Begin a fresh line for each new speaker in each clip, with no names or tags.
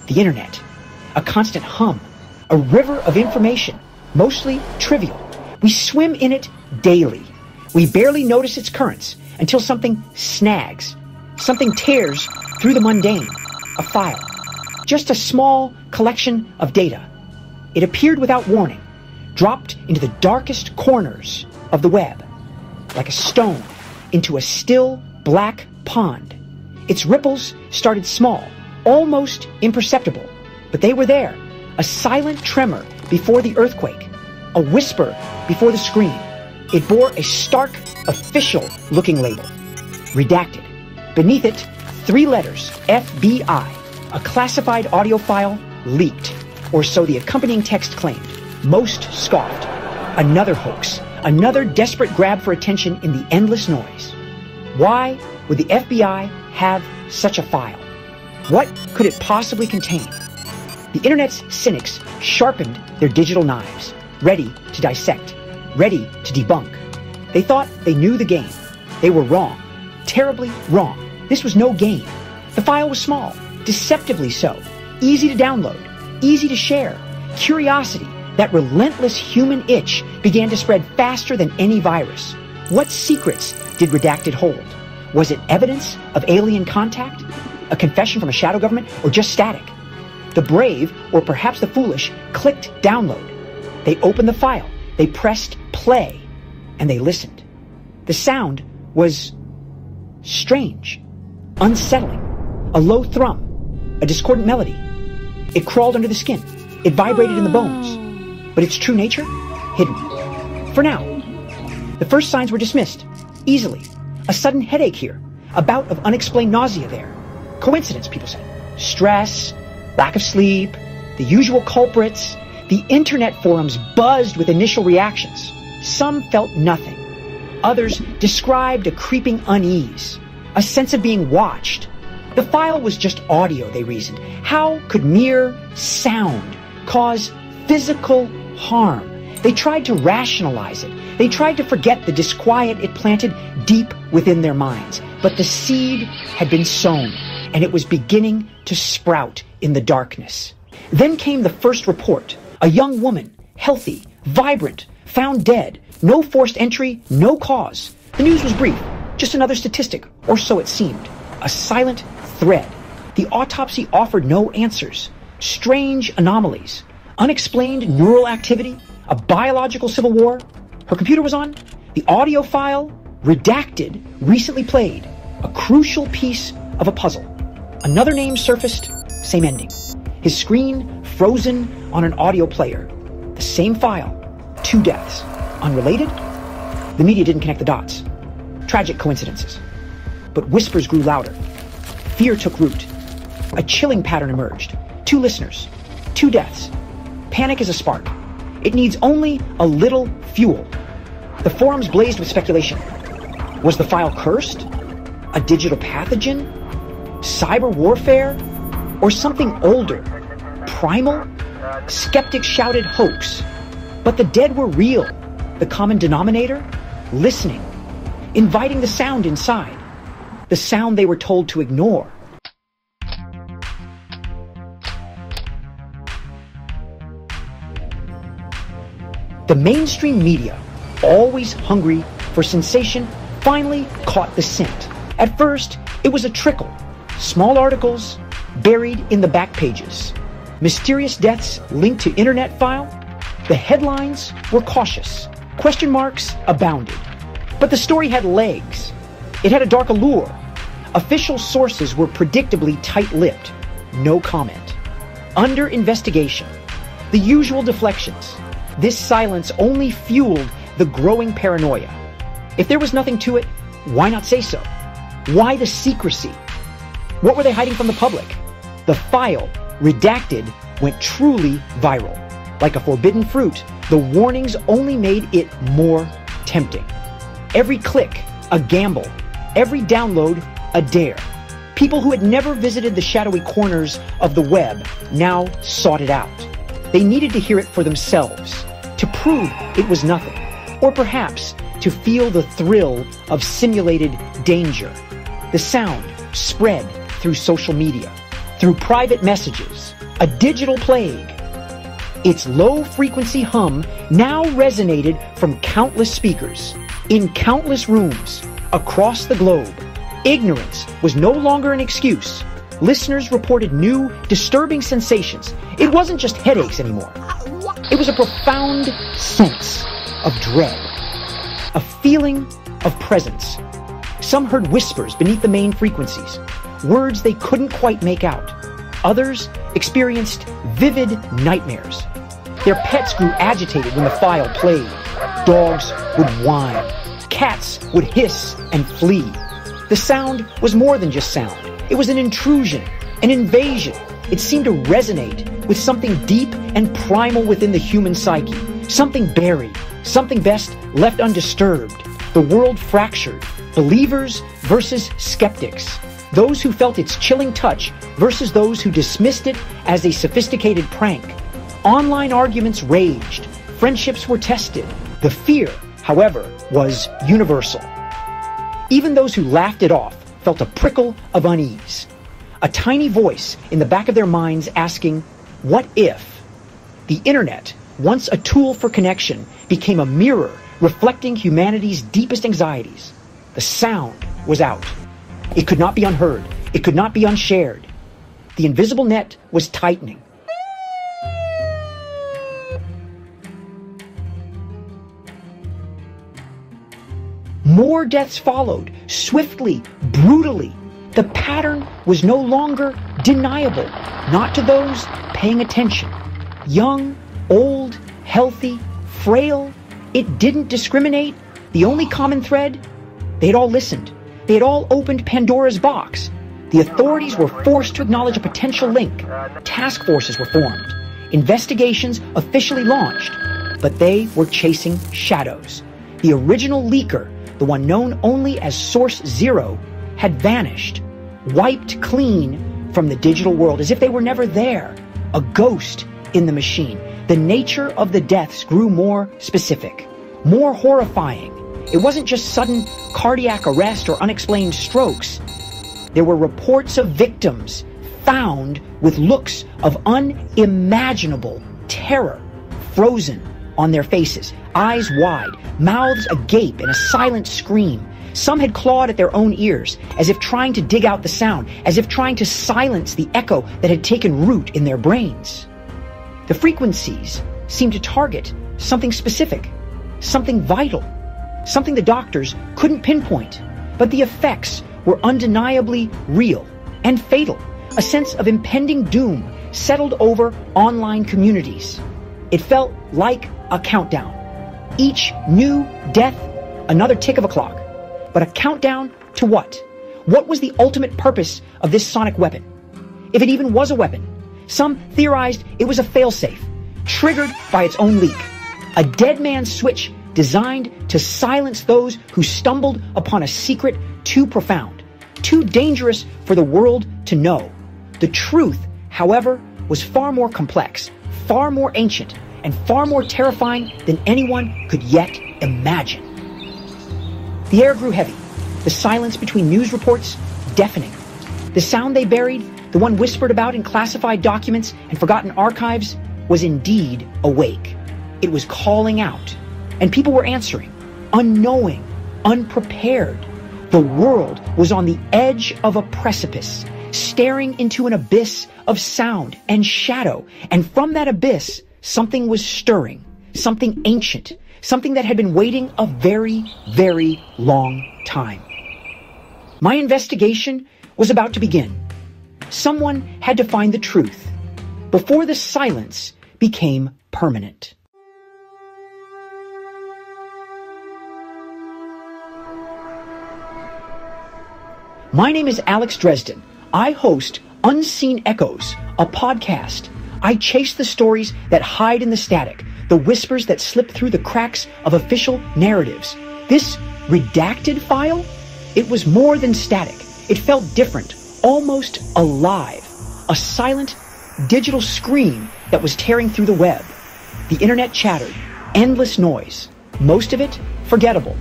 The internet. A constant hum. A river of information, mostly trivial. We swim in it daily. We barely notice its currents until something snags. Something tears through the mundane. A file. Just a small collection of data. It appeared without warning, dropped into the darkest corners of the web, like a stone into a still black pond. Its ripples started small, almost imperceptible, but they were there. A silent tremor before the earthquake, a whisper before the scream. It bore a stark, official-looking label. Redacted. Beneath it, 3 letters, FBI. A classified audio file leaked, or so the accompanying text claimed. Most scoffed. Another hoax, another desperate grab for attention in the endless noise. Why would the FBI have such a file? What could it possibly contain? The internet's cynics sharpened their digital knives, ready to dissect, ready to debunk. They thought they knew the game. They were wrong, terribly wrong. This was no game. The file was small, deceptively so, easy to download, easy to share. Curiosity, that relentless human itch, began to spread faster than any virus. What secrets did Redacted hold? Was it evidence of alien contact? A confession from a shadow government, or just static? The brave, or perhaps the foolish, clicked download. They opened the file, they pressed play, and they listened. The sound was strange, unsettling, a low thrum, a discordant melody. It crawled under the skin. It vibrated in the bones. But its true nature? Hidden. For now. The first signs were dismissed. Easily. A sudden headache here. A bout of unexplained nausea there. Coincidence, people said. Stress, lack of sleep, the usual culprits. The internet forums buzzed with initial reactions. Some felt nothing. Others described a creeping unease. A sense of being watched. The file was just audio, they reasoned. How could mere sound cause physical harm? They tried to rationalize it. They tried to forget the disquiet it planted deep within their minds. But the seed had been sown, and it was beginning to sprout in the darkness. Then came the first report. A young woman, healthy, vibrant, found dead. No forced entry, no cause. The news was brief, just another statistic, or so it seemed. A silent thread. The autopsy offered no answers. Strange anomalies. Unexplained neural activity. A biological civil war. Her computer was on. The audio file, redacted, recently played. A crucial piece of a puzzle. Another name surfaced, same ending. His screen frozen on an audio player. The same file. 2 deaths. Unrelated? The media didn't connect the dots. Tragic coincidences. But whispers grew louder. Fear took root. A chilling pattern emerged. 2 listeners. 2 deaths. Panic is a spark. It needs only a little fuel. The forums blazed with speculation. Was the file cursed? A digital pathogen? Cyber warfare? Or something older? Primal? Skeptics shouted hoax. But the dead were real. The common denominator? Listening. Inviting the sound inside. The sound they were told to ignore. The mainstream media, always hungry for sensation, finally caught the scent. At first, it was a trickle. Small articles buried in the back pages. Mysterious deaths linked to internet file. The headlines were cautious. Question marks abounded. But the story had legs. It had a dark allure. Official sources were predictably tight-lipped. No comment. Under investigation. The usual deflections. This silence only fueled the growing paranoia. If there was nothing to it, why not say so? Why the secrecy? What were they hiding from the public? The file, redacted, went truly viral. Like a forbidden fruit, the warnings only made it more tempting. Every click, a gamble. Every download, a dare. People who had never visited the shadowy corners of the web now sought it out. They needed to hear it for themselves, to prove it was nothing, or perhaps to feel the thrill of simulated danger. The sound spread through social media. through private messages, a digital plague. Its low-frequency hum now resonated from countless speakers, in countless rooms, across the globe. Ignorance was no longer an excuse. Listeners reported new, disturbing sensations. It wasn't just headaches anymore. It was a profound sense of dread, a feeling of presence. Some heard whispers beneath the main frequencies, words they couldn't quite make out. Others experienced vivid nightmares. Their pets grew agitated when the file played. Dogs would whine. Cats would hiss and flee. The sound was more than just sound. It was an intrusion, an invasion. It seemed to resonate with something deep and primal within the human psyche. Something buried, something best left undisturbed. The world fractured. Believers versus skeptics. Those who felt its chilling touch versus those who dismissed it as a sophisticated prank. Online arguments raged. Friendships were tested. The fear, however, was universal. Even those who laughed it off felt a prickle of unease. A tiny voice in the back of their minds asking, what if? The internet, once a tool for connection, became a mirror reflecting humanity's deepest anxieties. The sound was out. It could not be unheard. It could not be unshared. The invisible net was tightening. More deaths followed, swiftly, brutally. The pattern was no longer deniable, not to those paying attention. Young, old, healthy, frail, it didn't discriminate. The only common thread? They had all listened. They had all opened Pandora's box. The authorities were forced to acknowledge a potential link. Task forces were formed. Investigations officially launched. But they were chasing shadows. The original leaker, the one known only as Source Zero, had vanished, wiped clean from the digital world as if they were never there. A ghost in the machine. The nature of the deaths grew more specific, more horrifying. It wasn't just sudden cardiac arrest or unexplained strokes. There were reports of victims found with looks of unimaginable terror, frozen on their faces, eyes wide, mouths agape in a silent scream. Some had clawed at their own ears, as if trying to dig out the sound, as if trying to silence the echo that had taken root in their brains. The frequencies seemed to target something specific, something vital, something the doctors couldn't pinpoint, but the effects were undeniably real and fatal. A sense of impending doom settled over online communities. It felt like a countdown. Each new death, another tick of a clock. But a countdown to what? What was the ultimate purpose of this sonic weapon? If it even was a weapon. Some theorized it was a failsafe, triggered by its own leak. A dead man's switch designed to silence those who stumbled upon a secret too profound, too dangerous for the world to know. The truth, however, was far more complex, far more ancient, and far more terrifying than anyone could yet imagine. The air grew heavy, the silence between news reports deafening. The sound they buried, the one whispered about in classified documents and forgotten archives, was indeed awake. It was calling out, and people were answering, unknowing, unprepared. The world was on the edge of a precipice, staring into an abyss of sound and shadow, and from that abyss, something was stirring, something ancient, something that had been waiting a very, very long time. My investigation was about to begin. Someone had to find the truth before the silence became permanent. My name is Alex Dresden. I host Unseen Echoes, a podcast. I chase the stories that hide in the static, the whispers that slip through the cracks of official narratives. This redacted file, it was more than static. It felt different, almost alive. A silent, digital scream that was tearing through the web. The internet chattered, endless noise, most of it forgettable.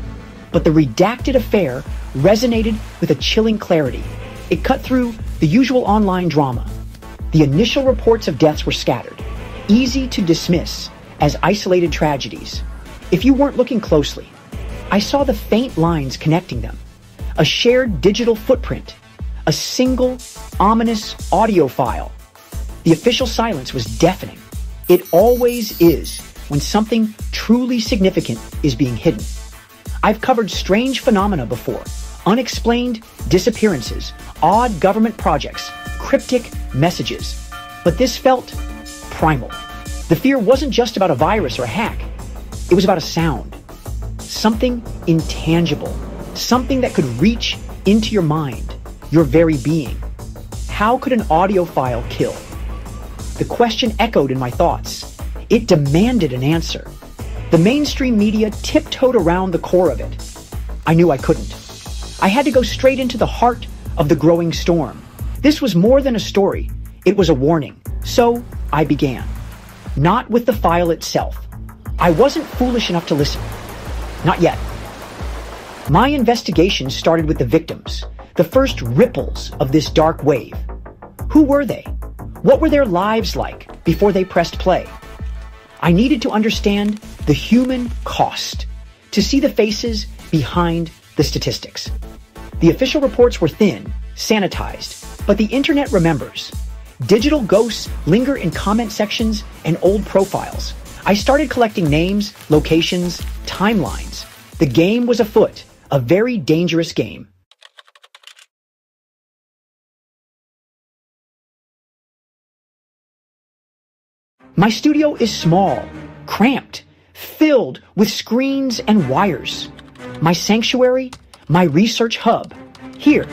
But the redacted affair resonated with a chilling clarity. It cut through the usual online drama, The initial reports of deaths were scattered, easy to dismiss as isolated tragedies. If you weren't looking closely, I saw the faint lines connecting them, a shared digital footprint, a single, ominous audio file. The official silence was deafening. It always is when something truly significant is being hidden. I've covered strange phenomena before, unexplained disappearances, odd government projects, cryptic messages. But this felt primal. The fear wasn't just about a virus or a hack. It was about a sound. Something intangible. Something that could reach into your mind, your very being. How could an audio file kill? The question echoed in my thoughts. It demanded an answer. The mainstream media tiptoed around the core of it. I knew I couldn't. I had to go straight into the heart of the growing storm. This was more than a story. It was a warning. So I began. Not with the file itself. I wasn't foolish enough to listen. Not yet. My investigation started with the victims, the first ripples of this dark wave. Who were they? What were their lives like before they pressed play? I needed to understand the human cost, to see the faces behind the statistics. The official reports were thin, sanitized, but the internet remembers. Digital ghosts linger in comment sections and old profiles. I started collecting names, locations, timelines. The game was afoot, a very dangerous game. My studio is small, cramped, filled with screens and wires. My sanctuary, my research hub. Here,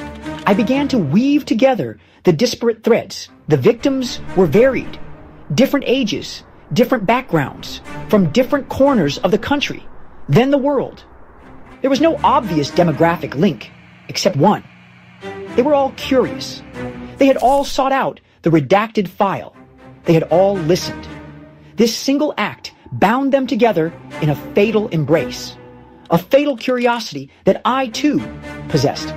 I began to weave together the disparate threads. The victims were varied, different ages, different backgrounds, from different corners of the country, then the world. There was no obvious demographic link, except one. They were all curious. They had all sought out the redacted file. They had all listened. This single act bound them together in a fatal embrace, a fatal curiosity that I, too, possessed.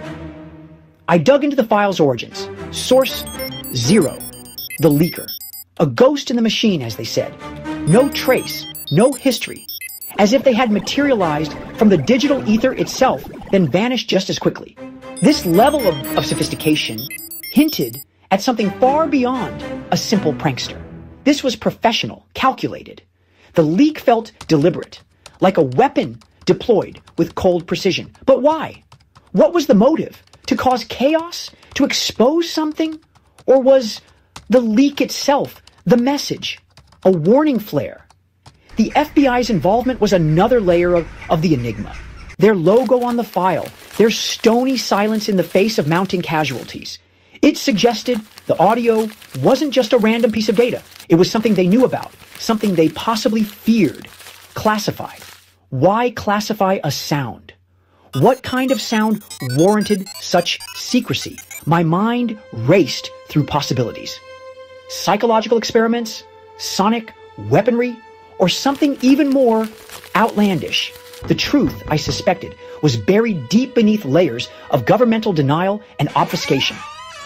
I dug into the file's origins. Source 0, the leaker. A ghost in the machine, as they said. No trace, no history. As if they had materialized from the digital ether itself, then vanished just as quickly. This level of sophistication hinted at something far beyond a simple prankster. This was professional, calculated. The leak felt deliberate, like a weapon deployed with cold precision. But why? What was the motive? To cause chaos? To expose something? Or was the leak itself the message? A warning flare? The FBI's involvement was another layer of the enigma. Their logo on the file, their stony silence in the face of mounting casualties. It suggested the audio wasn't just a random piece of data. It was something they knew about, something they possibly feared. Classified. Why classify a sound? What kind of sound warranted such secrecy? My mind raced through possibilities. Psychological experiments? Sonic weaponry? Or something even more outlandish? The truth, I suspected, was buried deep beneath layers of governmental denial and obfuscation.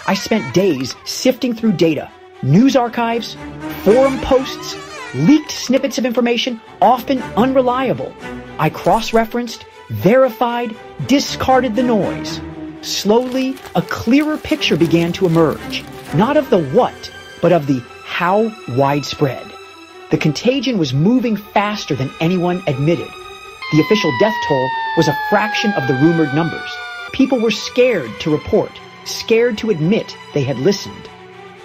I spent days sifting through data, news archives, forum posts, leaked snippets of information, often unreliable. I cross-referenced, verified, discarded the noise. Slowly, a clearer picture began to emerge, not of the what, but of the how widespread. The contagion was moving faster than anyone admitted. The official death toll was a fraction of the rumored numbers. People were scared to report, scared to admit they had listened.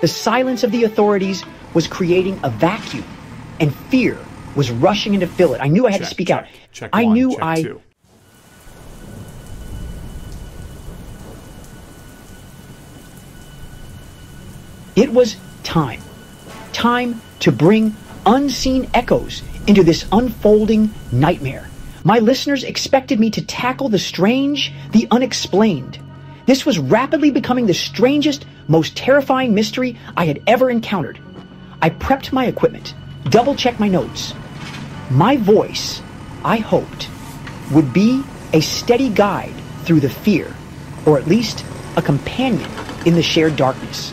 The silence of the authorities was creating a vacuum, and fear was rushing in to fill it. I knew I had to speak out. I knew It was time. Time to bring unseen echoes into this unfolding nightmare. My listeners expected me to tackle the strange, the unexplained. This was rapidly becoming the strangest, most terrifying mystery I had ever encountered. I prepped my equipment, double-checked my notes. My voice, I hoped, would be a steady guide through the fear, or at least a companion in the shared darkness.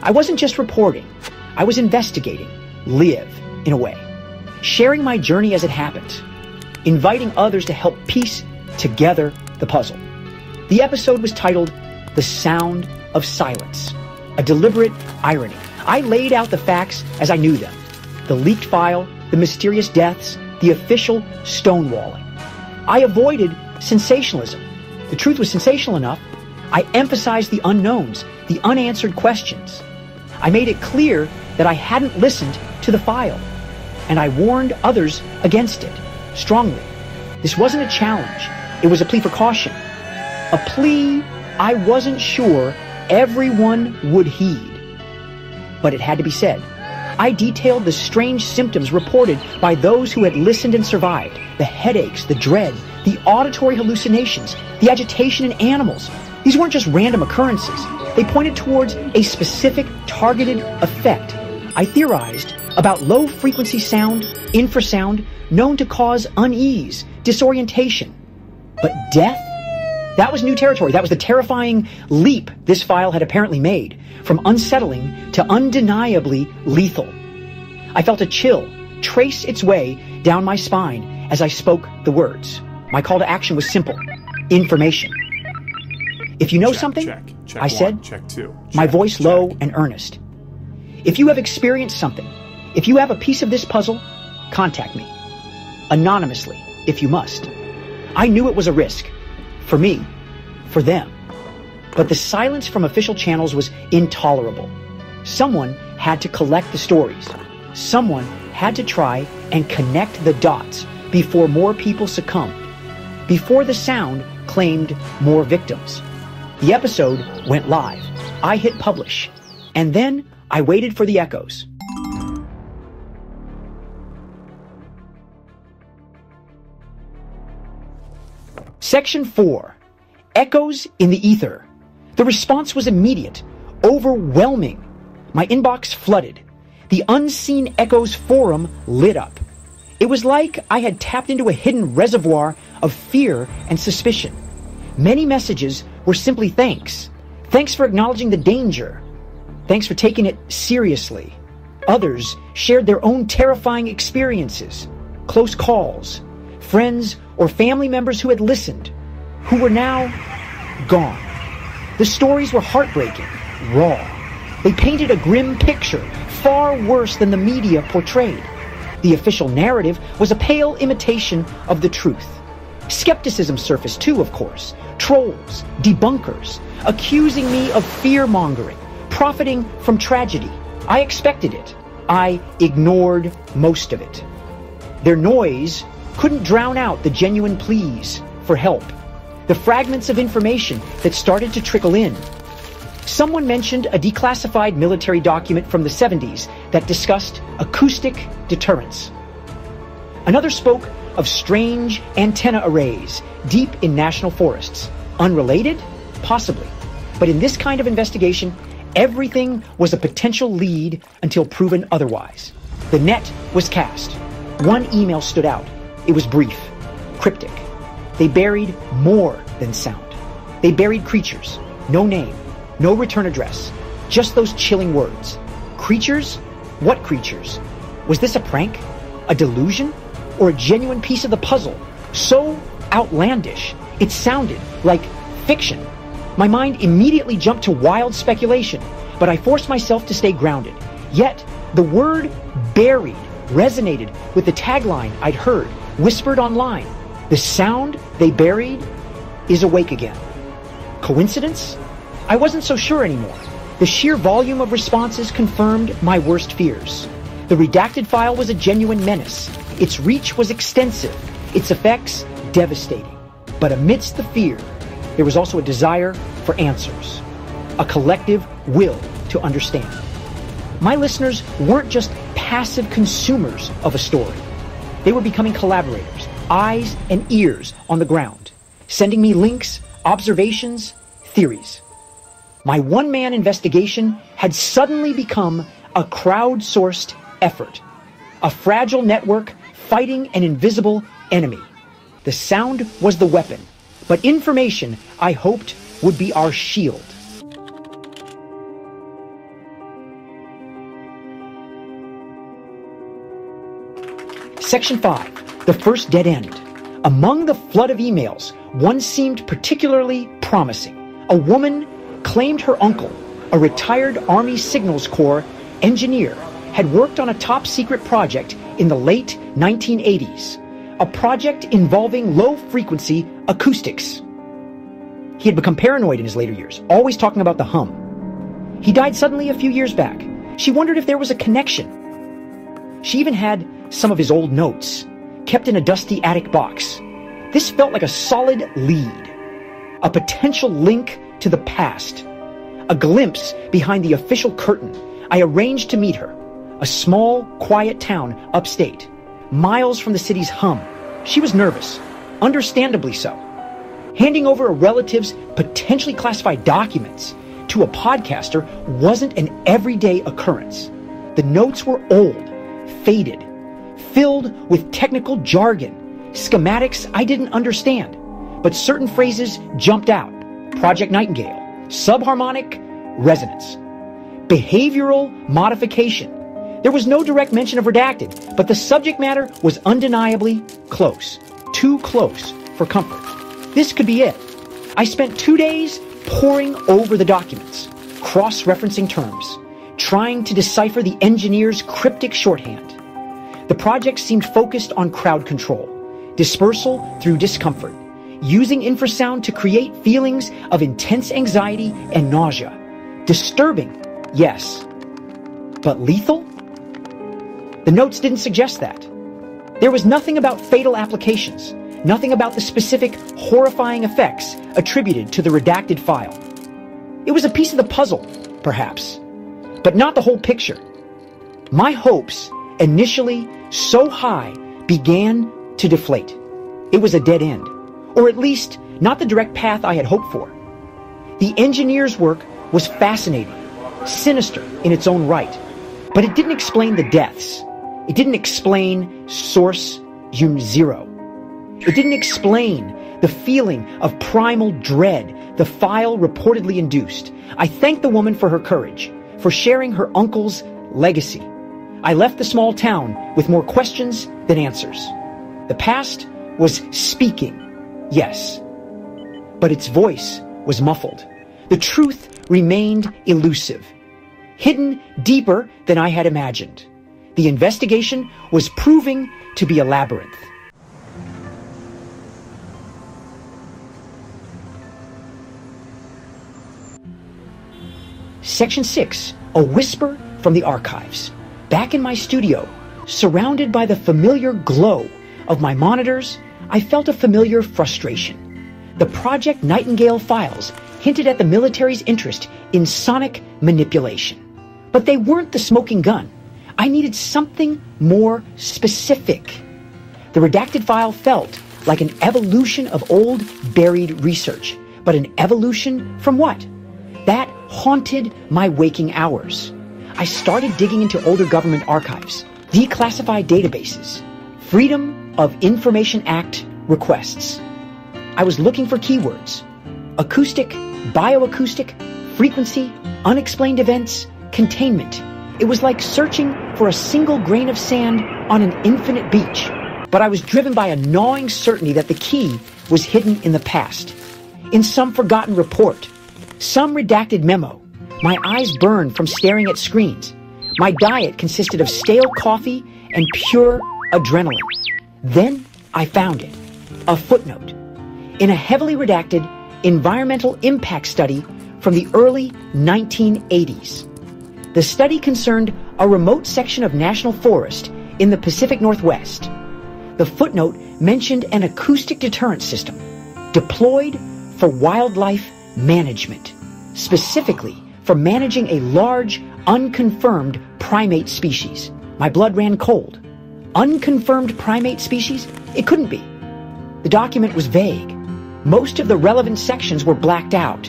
I wasn't just reporting. I was investigating, live, in a way. Sharing my journey as it happened. Inviting others to help piece together the puzzle. The episode was titled The Sound of Silence, a deliberate irony. I laid out the facts as I knew them. The leaked file, the mysterious deaths, the official stonewalling. I avoided sensationalism. The truth was sensational enough. I emphasized the unknowns, the unanswered questions. I made it clear that I hadn't listened to the file, and I warned others against it, strongly. This wasn't a challenge. It was a plea for caution. A plea I wasn't sure everyone would heed. But it had to be said. I detailed the strange symptoms reported by those who had listened and survived. The headaches, the dread, the auditory hallucinations, the agitation in animals. These weren't just random occurrences. They pointed towards a specific targeted effect. I theorized about low-frequency sound, infrasound, known to cause unease, disorientation. But death? That was new territory. That was the terrifying leap this file had apparently made, from unsettling to undeniably lethal. I felt a chill trace its way down my spine as I spoke the words. My call to action was simple. Information. If you know something,
check
I said,
one, check two,
my voice low and earnest. If you have experienced something, if you have a piece of this puzzle, contact me. Anonymously, if you must. I knew it was a risk. For me. For them. But the silence from official channels was intolerable. Someone had to collect the stories. Someone had to try and connect the dots before more people succumbed. Before the sound claimed more victims. The episode went live. I hit publish. And then I waited for the echoes. Section 4. Echoes in the ether. The response was immediate, overwhelming. My inbox flooded. The Unseen Echoes forum lit up. It was like I had tapped into a hidden reservoir of fear and suspicion. Many messages were simply thanks. Thanks for acknowledging the danger. Thanks for taking it seriously. Others shared their own terrifying experiences, close calls, friends or family members who had listened, who were now gone. The stories were heartbreaking, raw. They painted a grim picture, far worse than the media portrayed. The official narrative was a pale imitation of the truth. Skepticism surfaced too, of course. Trolls, debunkers, accusing me of fear-mongering, profiting from tragedy. I expected it. I ignored most of it. Their noise couldn't drown out the genuine pleas for help, the fragments of information that started to trickle in. Someone mentioned a declassified military document from the 70s that discussed acoustic deterrence. Another spoke of strange antenna arrays deep in national forests. Unrelated? Possibly. But in this kind of investigation, everything was a potential lead until proven otherwise. The net was cast. One email stood out. It was brief, cryptic. They buried more than sound. They buried creatures. No name, no return address. Just those chilling words. Creatures? What creatures? Was this a prank? A delusion? Or a genuine piece of the puzzle? So outlandish, it sounded like fiction. My mind immediately jumped to wild speculation, but I forced myself to stay grounded. Yet, the word buried resonated with the tagline I'd heard, whispered online. The sound they buried is awake again. Coincidence? I wasn't so sure anymore. The sheer volume of responses confirmed my worst fears. The redacted file was a genuine menace. Its reach was extensive, its effects devastating. But amidst the fear, there was also a desire for answers, a collective will to understand. My listeners weren't just passive consumers of a story. They were becoming collaborators, eyes and ears on the ground, sending me links, observations, theories. My one-man investigation had suddenly become a crowdsourced effort, a fragile network fighting an invisible enemy. The sound was the weapon, but information, I hoped, would be our shield. Section 5, the first dead end. Among the flood of emails, one seemed particularly promising. A woman claimed her uncle, a retired Army Signals Corps engineer, had worked on a top-secret project in the late 1980s, a project involving low-frequency acoustics. He had become paranoid in his later years, always talking about the hum. He died suddenly a few years back. She wondered if there was a connection. She even had some of his old notes, kept in a dusty attic box. This felt like a solid lead, a potential link to the past, a glimpse behind the official curtain. I arranged to meet her, a small, quiet town upstate, miles from the city's hum. She was nervous, understandably so. Handing over a relative's potentially classified documents to a podcaster wasn't an everyday occurrence. The notes were old, faded, filled with technical jargon, schematics I didn't understand, but certain phrases jumped out. Project Nightingale, subharmonic resonance, behavioral modification. There was no direct mention of redacted, but the subject matter was undeniably close, too close for comfort. This could be it. I spent 2 days poring over the documents, cross-referencing terms, trying to decipher the engineer's cryptic shorthand. The project seemed focused on crowd control, dispersal through discomfort, using infrasound to create feelings of intense anxiety and nausea. Disturbing, yes, but lethal? The notes didn't suggest that. There was nothing about fatal applications, nothing about the specific horrifying effects attributed to the redacted file. It was a piece of the puzzle, perhaps, but not the whole picture. My hopes, initially so high, began to deflate. It was a dead end, or at least not the direct path I had hoped for. The engineer's work was fascinating, sinister in its own right, but it didn't explain the deaths. It didn't explain source zero. It didn't explain the feeling of primal dread the file reportedly induced. I thanked the woman for her courage, for sharing her uncle's legacy. I left the small town with more questions than answers. The past was speaking, yes, but its voice was muffled. The truth remained elusive, hidden deeper than I had imagined. The investigation was proving to be a labyrinth. Section 6, a whisper from the archives. Back in my studio, surrounded by the familiar glow of my monitors, I felt a familiar frustration. The Project Nightingale files hinted at the military's interest in sonic manipulation. But they weren't the smoking gun. I needed something more specific. The redacted file felt like an evolution of old buried research. But an evolution from what? That haunted my waking hours. I started digging into older government archives, declassified databases, Freedom of Information Act requests. I was looking for keywords: acoustic, bioacoustic, frequency, unexplained events, containment. It was like searching for a single grain of sand on an infinite beach. But I was driven by a gnawing certainty that the key was hidden in the past, in some forgotten report, some redacted memo. My eyes burned from staring at screens. My diet consisted of stale coffee and pure adrenaline. Then I found it, a footnote, in a heavily redacted environmental impact study from the early 1980s. The study concerned a remote section of national forest in the Pacific Northwest. The footnote mentioned an acoustic deterrent system deployed for wildlife management, specifically for managing a large, unconfirmed primate species. My blood ran cold. Unconfirmed primate species? It couldn't be. The document was vague. Most of the relevant sections were blacked out,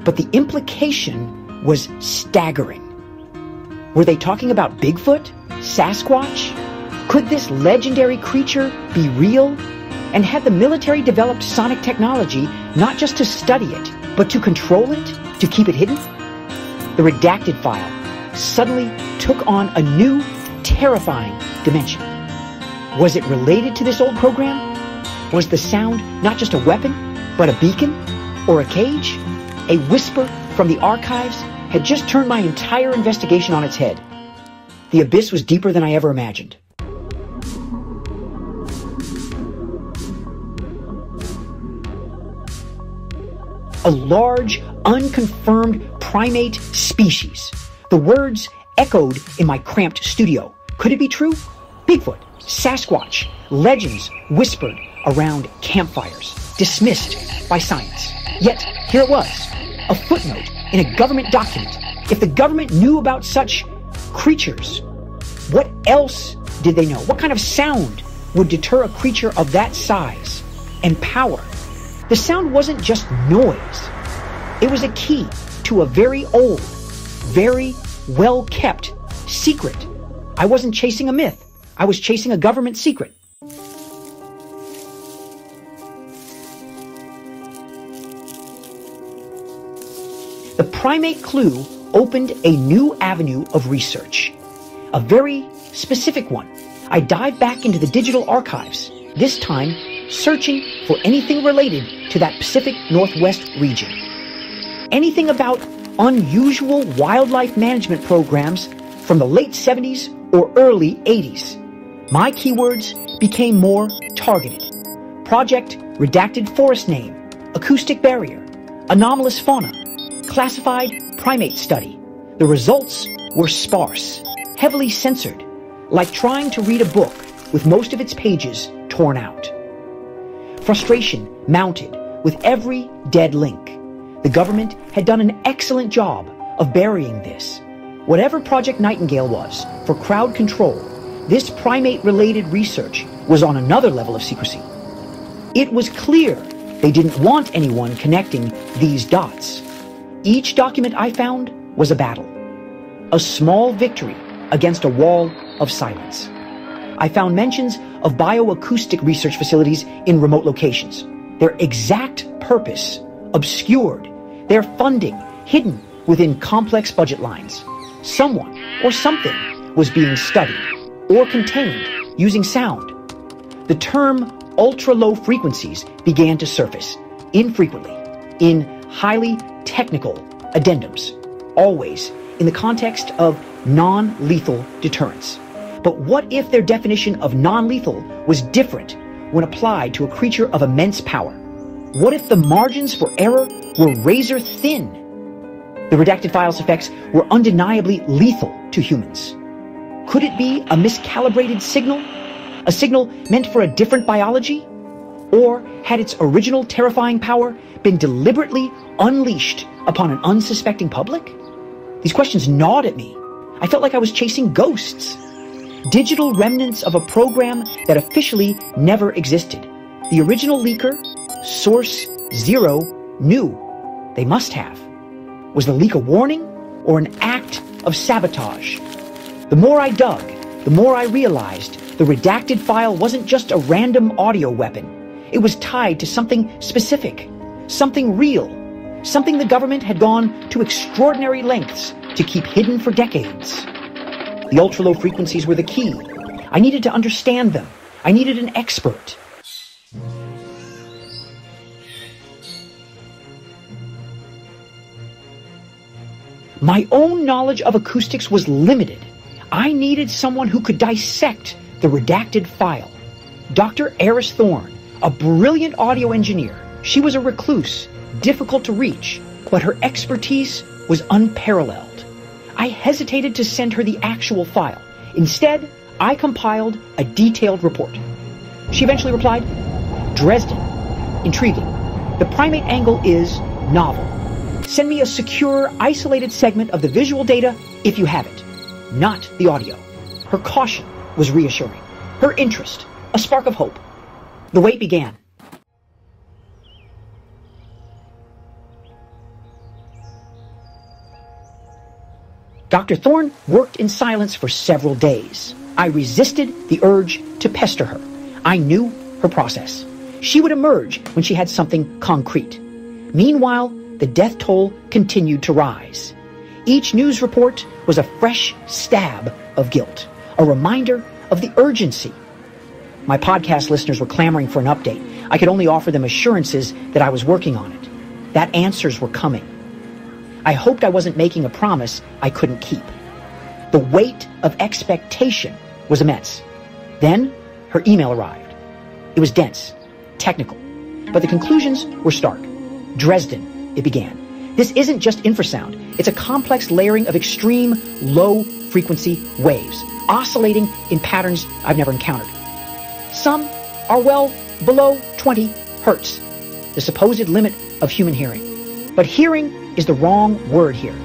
but the implication was staggering. Were they talking about Bigfoot? Sasquatch? Could this legendary creature be real? And had the military developed sonic technology not just to study it, but to control it, to keep it hidden? The redacted file suddenly took on a new, terrifying dimension. Was it related to this old program? Was the sound not just a weapon, but a beacon or a cage? A whisper from the archives had just turned my entire investigation on its head. The abyss was deeper than I ever imagined. A large, unconfirmed primate species. The words echoed in my cramped studio. Could it be true? Bigfoot, Sasquatch, legends whispered around campfires, dismissed by science. Yet, here it was, a footnote in a government document. If the government knew about such creatures, what else did they know? What kind of sound would deter a creature of that size and power? The sound wasn't just noise. It was a key to a very old, very well-kept secret. I wasn't chasing a myth. I was chasing a government secret. The primate clue opened a new avenue of research, a very specific one. I dived back into the digital archives, this time searching for anything related to that Pacific Northwest region. Anything about unusual wildlife management programs from the late 70s or early 80s. My keywords became more targeted. Project redacted forest name, acoustic barrier, anomalous fauna, classified primate study. The results were sparse, heavily censored, like trying to read a book with most of its pages torn out. Frustration mounted with every dead link. The government had done an excellent job of burying this. Whatever Project Nightingale was for crowd control, this primate-related research was on another level of secrecy. It was clear they didn't want anyone connecting these dots. Each document I found was a battle, a small victory against a wall of silence. I found mentions of bioacoustic research facilities in remote locations, their exact purpose obscured, their funding hidden within complex budget lines. Someone or something was being studied or contained using sound. The term ultra-low frequencies began to surface infrequently in highly technical addendums, always in the context of non-lethal deterrence. But what if their definition of non-lethal was different when applied to a creature of immense power? What if the margins for error were razor thin? The redacted file's effects were undeniably lethal to humans. Could it be a miscalibrated signal? A signal meant for a different biology? Or had its original terrifying power been deliberately unleashed upon an unsuspecting public? These questions gnawed at me. I felt like I was chasing ghosts. Digital remnants of a program that officially never existed. The original leaker, Source Zero, knew. They must have. Was the leak a warning or an act of sabotage? The more I dug, the more I realized the redacted file wasn't just a random audio weapon. It was tied to something specific, something real, something the government had gone to extraordinary lengths to keep hidden for decades. The ultra-low frequencies were the key. I needed to understand them. I needed an expert. My own knowledge of acoustics was limited. I needed someone who could dissect the redacted file. Dr. Eris Thorne, a brilliant audio engineer. She was a recluse, difficult to reach, but her expertise was unparalleled. I hesitated to send her the actual file. Instead, I compiled a detailed report. She eventually replied, "Dresden. Intriguing. The primate angle is novel. Send me a secure, isolated segment of the visual data if you have it, not the audio." Her caution was reassuring. Her interest, a spark of hope. The wait began. Dr. Thorne worked in silence for several days. I resisted the urge to pester her. I knew her process. She would emerge when she had something concrete. Meanwhile, the death toll continued to rise. Each news report was a fresh stab of guilt, a reminder of the urgency. My podcast listeners were clamoring for an update. I could only offer them assurances that I was working on it, that answers were coming. I hoped I wasn't making a promise I couldn't keep. The weight of expectation was immense. Then her email arrived. It was dense, technical, but the conclusions were stark. Dresden, it began. This isn't just infrasound. It's a complex layering of extreme low-frequency waves, oscillating in patterns I've never encountered. Some are well below 20 hertz, the supposed limit of human hearing. But hearing is the wrong word here.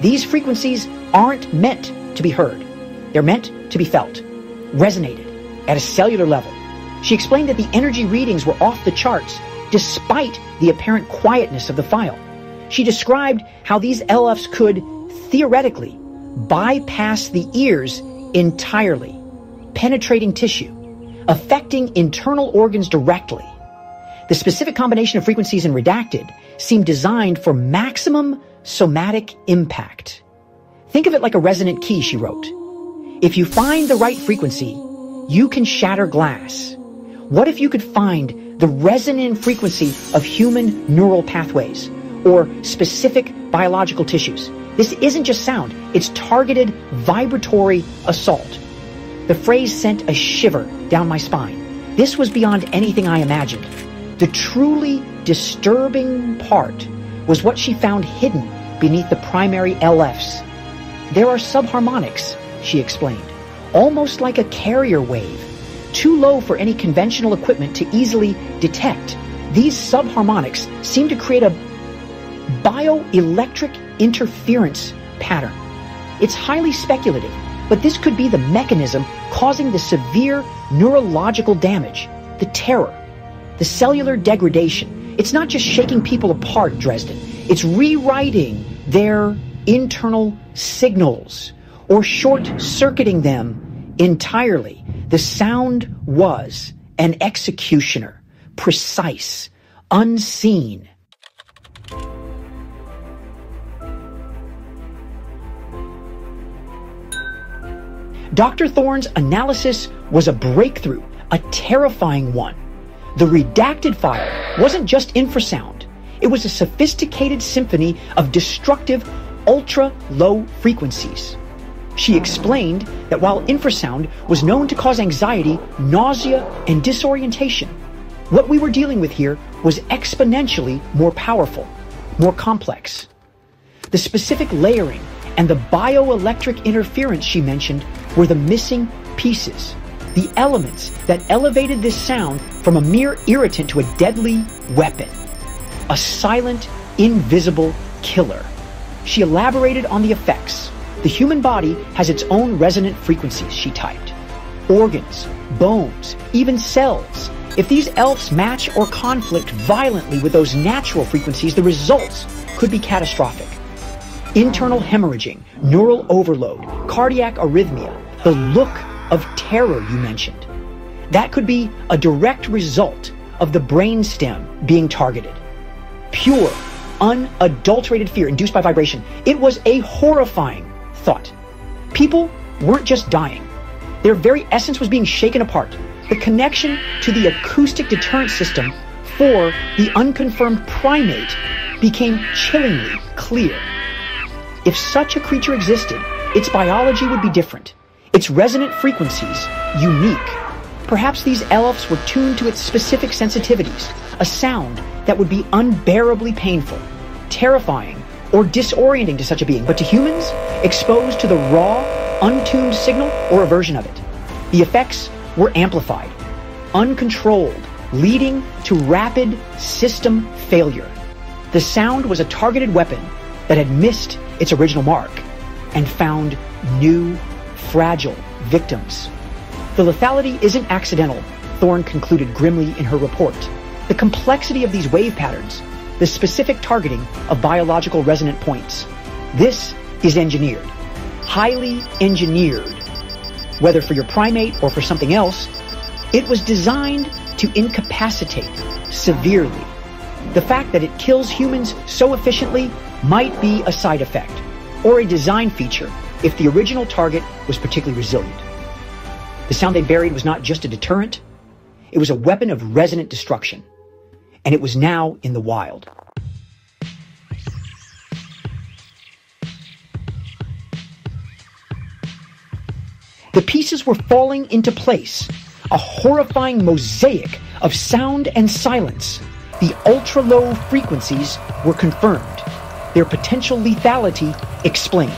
These frequencies aren't meant to be heard. They're meant to be felt, resonated at a cellular level. She explained that the energy readings were off the charts despite the apparent quietness of the file. She described how these LFs could, theoretically, bypass the ears entirely, penetrating tissue, affecting internal organs directly. The specific combination of frequencies in Redacted seemed designed for maximum somatic impact. Think of it like a resonant key, she wrote. If you find the right frequency, you can shatter glass. What if you could find the resonant frequency of human neural pathways or specific biological tissues? This isn't just sound, it's targeted vibratory assault. The phrase sent a shiver down my spine. This was beyond anything I imagined. The truly disturbing part was what she found hidden beneath the primary LFs. There are subharmonics, she explained, almost like a carrier wave, too low for any conventional equipment to easily detect. These subharmonics seem to create a bioelectric interference pattern. It's highly speculative, but this could be the mechanism causing the severe neurological damage, the terror, the cellular degradation. It's not just shaking people apart, Dresden. It's rewriting their internal signals or short-circuiting them entirely. The sound was an executioner, precise, unseen. Dr. Thorne's analysis was a breakthrough, a terrifying one. The redacted file wasn't just infrasound. It was a sophisticated symphony of destructive, ultra-low frequencies. She explained that while infrasound was known to cause anxiety, nausea, and disorientation, what we were dealing with here was exponentially more powerful, more complex. The specific layering and the bioelectric interference she mentioned were the missing pieces, the elements that elevated this sound from a mere irritant to a deadly weapon, a silent, invisible killer. She elaborated on the effects. The human body has its own resonant frequencies, she typed. Organs, bones, even cells. If these ELFs match or conflict violently with those natural frequencies, the results could be catastrophic. Internal hemorrhaging, neural overload, cardiac arrhythmia, the look of terror you mentioned. That could be a direct result of the brainstem being targeted. Pure, unadulterated fear induced by vibration. It was a horrifying thought. People weren't just dying. Their very essence was being shaken apart. The connection to the acoustic deterrent system for the unconfirmed primate became chillingly clear. If such a creature existed, its biology would be different. Its resonant frequencies, unique. Perhaps these LFs were tuned to its specific sensitivities, a sound that would be unbearably painful, terrifying, or disorienting to such a being, but to humans, exposed to the raw, untuned signal or a version of it. The effects were amplified, uncontrolled, leading to rapid system failure. The sound was a targeted weapon that had missed its original mark and found new, fragile victims. The lethality isn't accidental, Thorne concluded grimly in her report. The complexity of these wave patterns, the specific targeting of biological resonant points. This is engineered, highly engineered. Whether for your primate or for something else, it was designed to incapacitate severely. The fact that it kills humans so efficiently might be a side effect or a design feature if the original target was particularly resilient. The sound they buried was not just a deterrent, It was a weapon of resonant destruction. And it was now in the wild. The pieces were falling into place, a horrifying mosaic of sound and silence. The ultra-low frequencies were confirmed, their potential lethality explained.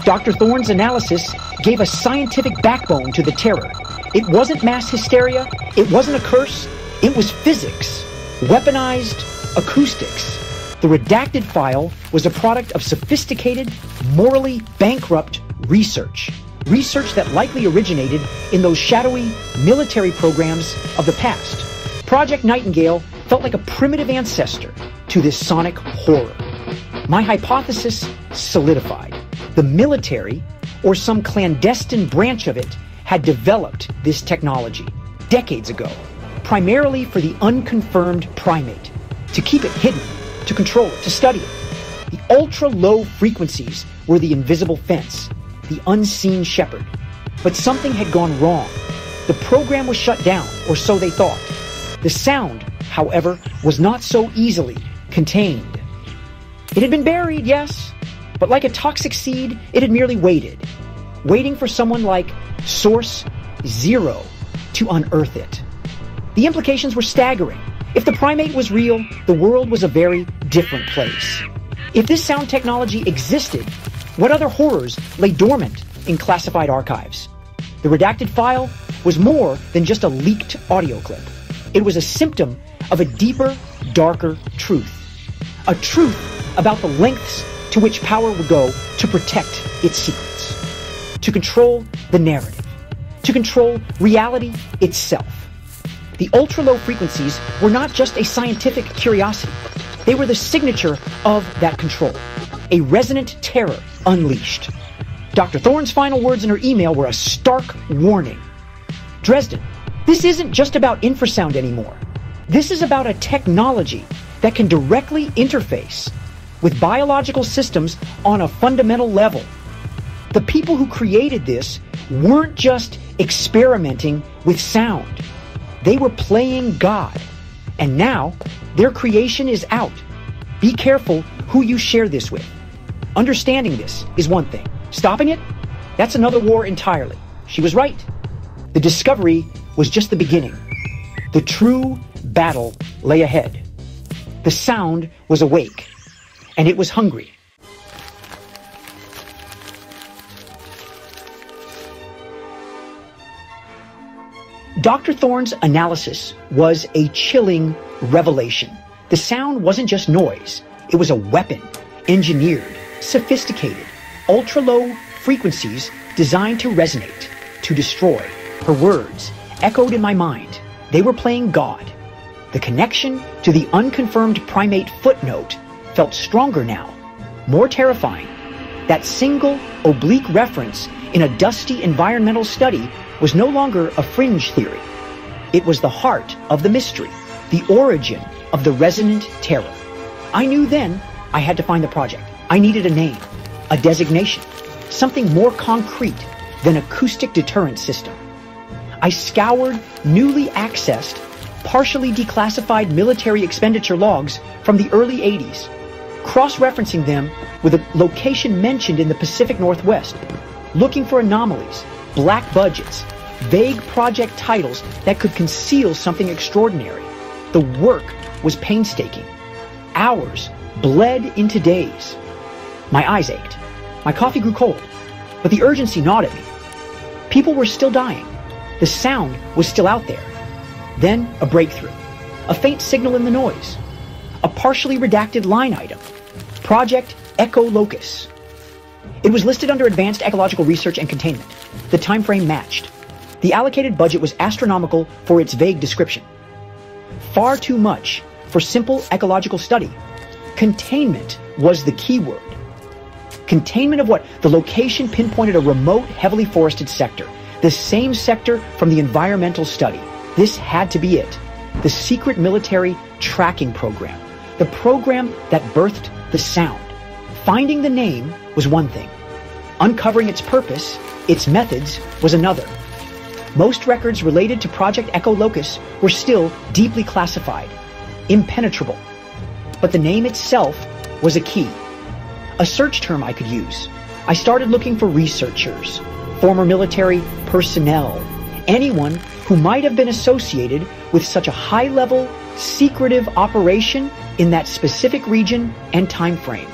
Dr. Thorne's analysis gave a scientific backbone to the terror. It wasn't mass hysteria, it wasn't a curse, it was physics, weaponized acoustics. The redacted file was a product of sophisticated, morally bankrupt research. Research that likely originated in those shadowy military programs of the past. Project Nightingale felt like a primitive ancestor to this sonic horror. My hypothesis solidified. The military, or some clandestine branch of it, had developed this technology decades ago, primarily for the unconfirmed primate, to keep it hidden, to control it, to study it. The ultra-low frequencies were the invisible fence, the unseen shepherd. But something had gone wrong. The program was shut down, or so they thought. The sound, however, was not so easily contained. It had been buried, yes, but like a toxic seed, it had merely waited, waiting for someone like Source Zero to unearth it. The implications were staggering. If the primate was real, the world was a very different place. If this sound technology existed, what other horrors lay dormant in classified archives? The redacted file was more than just a leaked audio clip. It was a symptom of a deeper, darker truth. A truth about the lengths to which power would go to protect its secrets, to control the narrative, to control reality itself. The ultra-low frequencies were not just a scientific curiosity. They were the signature of that control, a resonant terror unleashed. Dr. Thorne's final words in her email were a stark warning. Dresden, this isn't just about infrasound anymore. This is about a technology that can directly interface with biological systems on a fundamental level. The people who created this weren't just experimenting with sound. They were playing God. And now their creation is out. Be careful who you share this with. Understanding this is one thing. Stopping it? That's another war entirely. She was right. The discovery was just the beginning. The true battle lay ahead. The sound was awake, and it was hungry. Dr. Thorne's analysis was a chilling revelation. The sound wasn't just noise. It was a weapon, engineered, sophisticated, ultra-low frequencies designed to resonate, to destroy. Her words echoed in my mind. They were playing God. The connection to the unconfirmed primate footnote felt stronger now, more terrifying. That single oblique reference in a dusty environmental study was no longer a fringe theory. It was the heart of the mystery, the origin of the resonant terror. I knew then I had to find the project. I needed a name, a designation, something more concrete than acoustic deterrent system. I scoured newly accessed, partially declassified military expenditure logs from the early 80s, cross-referencing them with a location mentioned in the Pacific Northwest, looking for anomalies, black budgets, vague project titles that could conceal something extraordinary. The work was painstaking. Hours bled into days. My eyes ached. My coffee grew cold. But the urgency gnawed at me. People were still dying. The sound was still out there. Then a breakthrough. A faint signal in the noise. A partially redacted line item. Project Echo Locus. It was listed under Advanced Ecological Research and Containment. The time frame matched. The allocated budget was astronomical for its vague description. Far too much for simple ecological study. Containment was the key word. Containment of what? The location pinpointed a remote, heavily forested sector. The same sector from the environmental study. This had to be it. The secret military tracking program. The program that birthed the sound. Finding the name was one thing. Uncovering its purpose, its methods, was another. Most records related to Project Echo Locus were still deeply classified, impenetrable. But the name itself was a key, a search term I could use. I started looking for researchers, former military personnel, anyone who might have been associated with such a high-level, secretive operation in that specific region and time frame.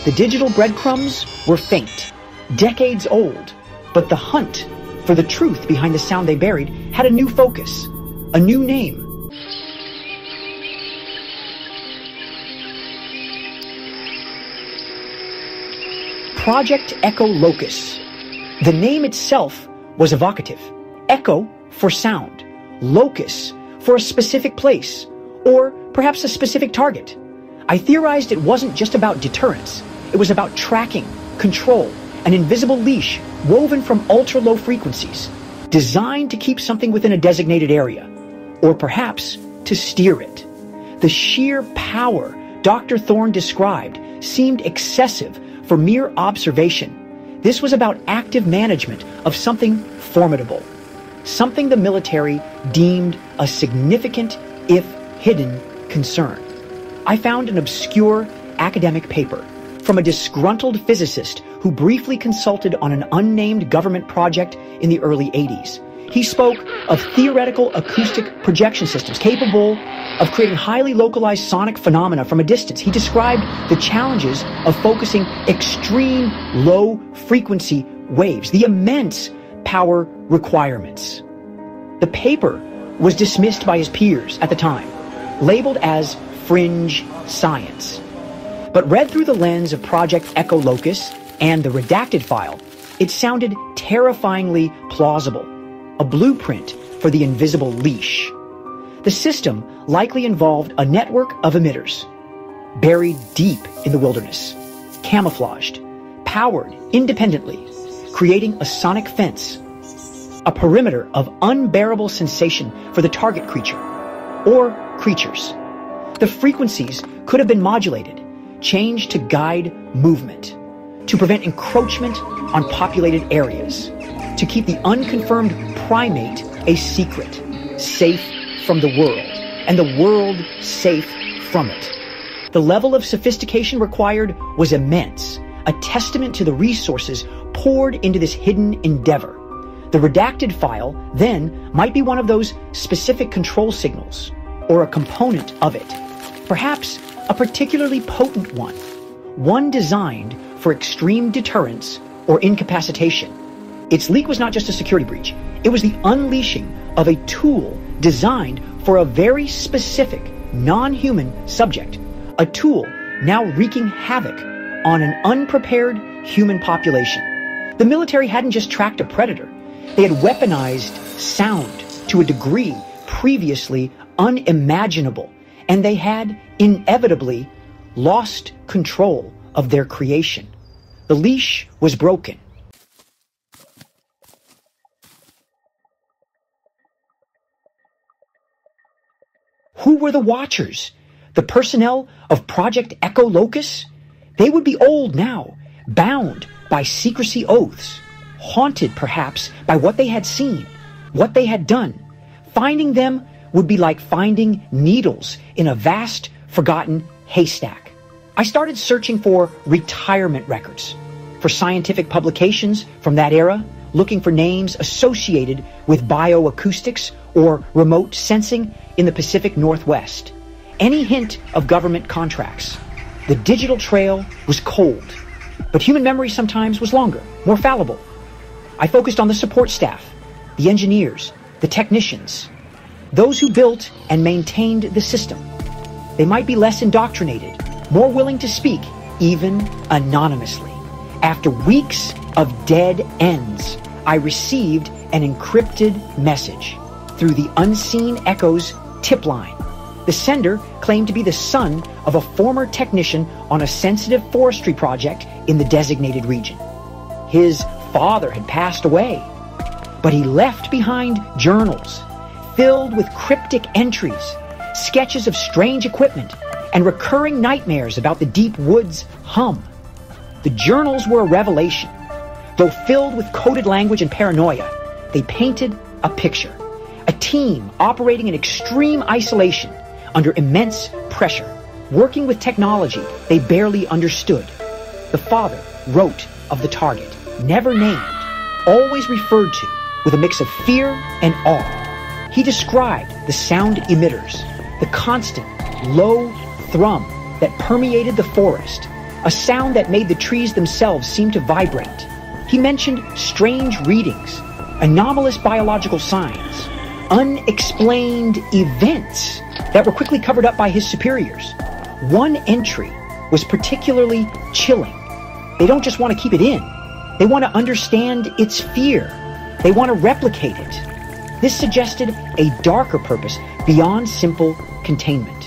The digital breadcrumbs were faint, decades old, but the hunt for the truth behind the sound they buried had a new focus, a new name. Project Echo Locus. The name itself was evocative. Echo for sound, locus for a specific place, or perhaps a specific target. I theorized it wasn't just about deterrence. It was about tracking, control, an invisible leash woven from ultra-low frequencies, designed to keep something within a designated area, or perhaps to steer it. The sheer power Dr. Thorne described seemed excessive for mere observation. This was about active management of something formidable, something the military deemed a significant, if hidden, concern. I found an obscure academic paper from a disgruntled physicist who briefly consulted on an unnamed government project in the early 80s. He spoke of theoretical acoustic projection systems capable of creating highly localized sonic phenomena from a distance. He described the challenges of focusing extreme low frequency waves, the immense power requirements. The paper was dismissed by his peers at the time, labeled as fringe science. But read through the lens of Project Echo Locus and the redacted file, it sounded terrifyingly plausible, a blueprint for the invisible leash. The system likely involved a network of emitters, buried deep in the wilderness, camouflaged, powered independently, creating a sonic fence, a perimeter of unbearable sensation for the target creature, or creatures. The frequencies could have been modulated, changed to guide movement, to prevent encroachment on populated areas, to keep the unconfirmed primate a secret, safe from the world, and the world safe from it. The level of sophistication required was immense, a testament to the resources poured into this hidden endeavor. The redacted file, then, might be one of those specific control signals, or a component of it. Perhaps a particularly potent one designed for extreme deterrence or incapacitation. Its leak was not just a security breach. It was the unleashing of a tool designed for a very specific, non-human subject. A tool now wreaking havoc on an unprepared human population. The military hadn't just tracked a predator. They had weaponized sound to a degree previously unimaginable, and they had inevitably lost control of their creation. The leash was broken. Who were the watchers? The personnel of Project Echo Locus? They would be old now, bound by secrecy oaths, haunted perhaps by what they had seen, what they had done. Finding them would be like finding needles in a vast, forgotten haystack. I started searching for retirement records, for scientific publications from that era, looking for names associated with bioacoustics or remote sensing in the Pacific Northwest. Any hint of government contracts. The digital trail was cold, but human memory sometimes was longer, more fallible. I focused on the support staff, the engineers, the technicians, those who built and maintained the system. They might be less indoctrinated, more willing to speak, even anonymously. After weeks of dead ends, I received an encrypted message through the Unseen Echoes tip line. The sender claimed to be the son of a former technician on a sensitive forestry project in the designated region. His father had passed away, but he left behind journals filled with cryptic entries, sketches of strange equipment, and recurring nightmares about the deep woods hum. The journals were a revelation. Though filled with coded language and paranoia, they painted a picture. A team operating in extreme isolation under immense pressure, working with technology they barely understood. The father wrote of the target, never named, always referred to with a mix of fear and awe. He described the sound emitters, the constant, low thrum that permeated the forest, a sound that made the trees themselves seem to vibrate. He mentioned strange readings, anomalous biological signs, unexplained events that were quickly covered up by his superiors. One entry was particularly chilling. They don't just want to keep it in. They want to understand its fear. They want to replicate it. This suggested a darker purpose beyond simple containment.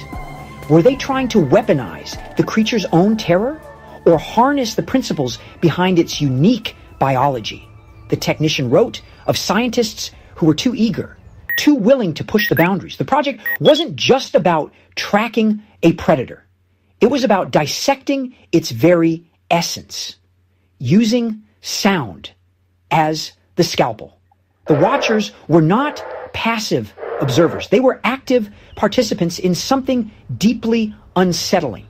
Were they trying to weaponize the creature's own terror or harness the principles behind its unique biology? The technician wrote of scientists who were too eager, too willing to push the boundaries. The project wasn't just about tracking a predator. It was about dissecting its very essence, using sound as the scalpel. The watchers were not passive observers. They were active participants in something deeply unsettling.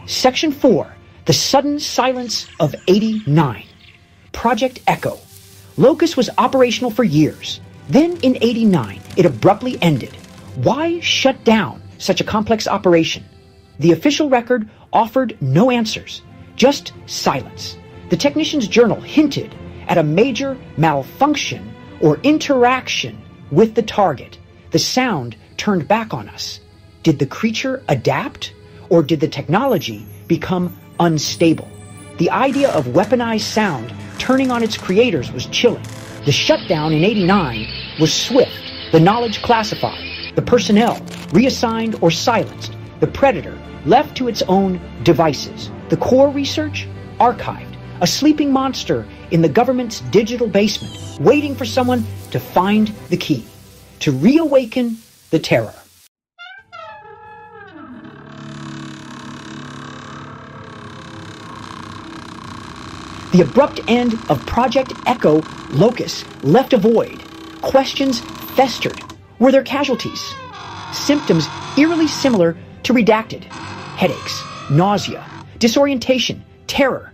Section 4, The Sudden Silence of 89. Project Echo. Locus was operational for years. Then in 89, it abruptly ended. Why shut down such a complex operation? The official record offered no answers, just silence. The technician's journal hinted at a major malfunction or interaction with the target. The sound turned back on us. Did the creature adapt, or did the technology become unstable? The idea of weaponized sound turning on its creators was chilling. The shutdown in 89 was swift, the knowledge classified, the personnel reassigned or silenced, the predator left to its own devices, the core research archived, a sleeping monster in the government's digital basement, waiting for someone to find the key, to reawaken the terror. The abrupt end of Project Echo Locus left a void. Questions festered. Were there casualties? Symptoms eerily similar to Redacted. Headaches, nausea, disorientation, terror.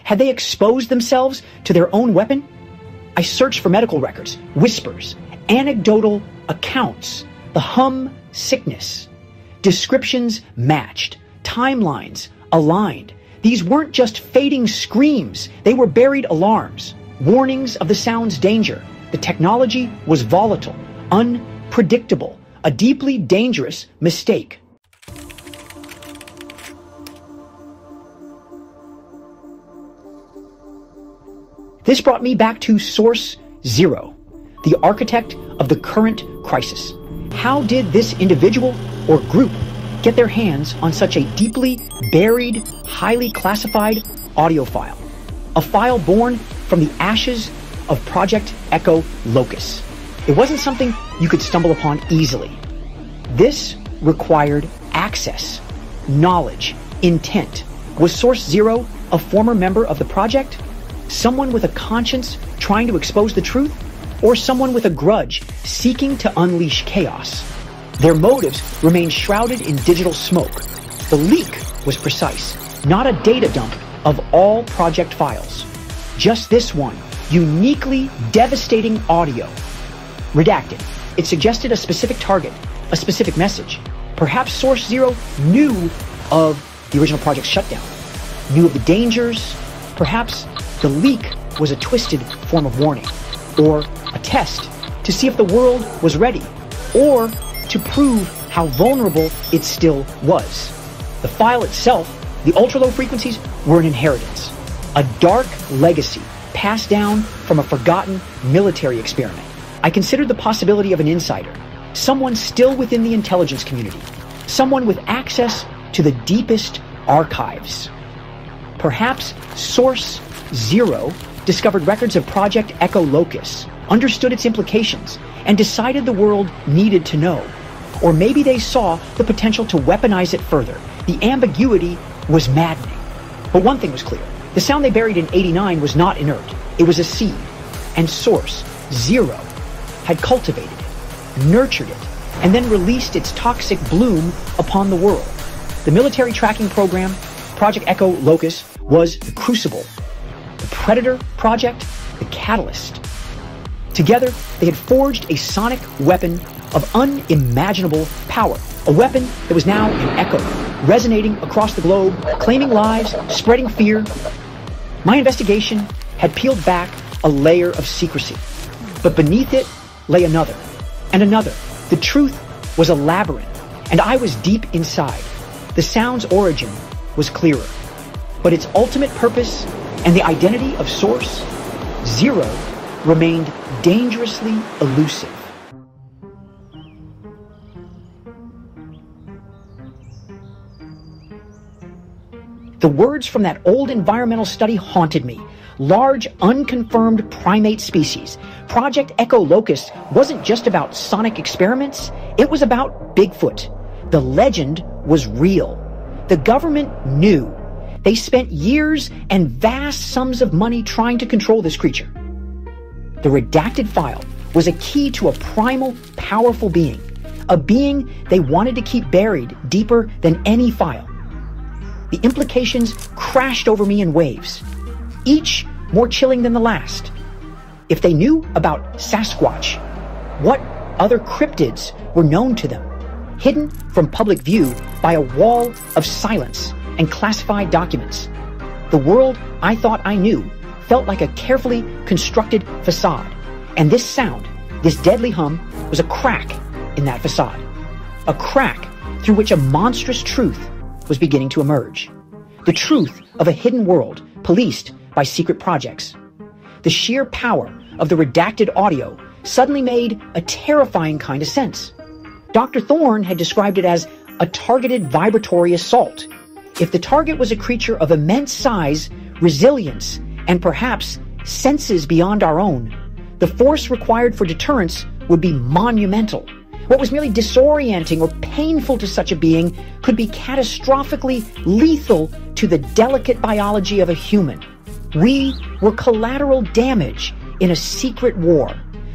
Had they exposed themselves to their own weapon? I searched for medical records, whispers, anecdotal accounts, the hum sickness. Descriptions matched, timelines aligned. These weren't just fading screams, they were buried alarms, warnings of the sound's danger. The technology was volatile, unpredictable, a deeply dangerous mistake. This brought me back to Source Zero, the architect of the current crisis. How did this individual or group get their hands on such a deeply buried, highly classified audio file? A file born from the ashes of Project Echo Locus. It wasn't something you could stumble upon easily. This required access, knowledge, intent. Was Source Zero a former member of the project? Someone with a conscience trying to expose the truth? Or someone with a grudge seeking to unleash chaos? Their motives remained shrouded in digital smoke. The leak was precise, not a data dump of all project files. Just this one, uniquely devastating audio. Redacted. It suggested a specific target, a specific message. Perhaps Source Zero knew of the original project's shutdown, knew of the dangers. Perhaps the leak was a twisted form of warning, or a test to see if the world was ready, or to prove how vulnerable it still was. The file itself, the ultra-low frequencies, were an inheritance, a dark legacy passed down from a forgotten military experiment. I considered the possibility of an insider, someone still within the intelligence community, someone with access to the deepest archives. Perhaps Source Zero discovered records of Project Echo Locus, understood its implications, and decided the world needed to know. Or maybe they saw the potential to weaponize it further. The ambiguity was maddening. But one thing was clear. The sound they buried in '89 was not inert. It was a seed. And Source, Zero, had cultivated it, nurtured it, and then released its toxic bloom upon the world. The military tracking program, Project Echo Locus, was the crucible. The Predator project, the catalyst. Together, they had forged a sonic weapon of unimaginable power. A weapon that was now an echo, resonating across the globe, claiming lives, spreading fear. My investigation had peeled back a layer of secrecy. But beneath it lay another, and another. The truth was a labyrinth, and I was deep inside. The sound's origin was clearer, but its ultimate purpose and the identity of Source, Zero, remained dangerously elusive. The words from that old environmental study haunted me. Large, unconfirmed primate species. Project Echo Locust wasn't just about sonic experiments. It was about Bigfoot. The legend was real. The government knew. They spent years and vast sums of money trying to control this creature. The redacted file was a key to a primal, powerful being. A being they wanted to keep buried deeper than any file. The implications crashed over me in waves, each more chilling than the last. If they knew about Sasquatch, what other cryptids were known to them, hidden from public view by a wall of silence and classified documents? The world I thought I knew felt like a carefully constructed facade, and this sound, this deadly hum, was a crack in that facade. A crack through which a monstrous truth was beginning to emerge. The truth of a hidden world policed by secret projects. The sheer power of the redacted audio suddenly made a terrifying kind of sense. Dr. Thorne had described it as a targeted vibratory assault. If the target was a creature of immense size, resilience, and perhaps senses beyond our own, the force required for deterrence would be monumental. What was merely disorienting or painful to such a being could be catastrophically lethal to the delicate biology of a human. We were collateral damage in a secret war,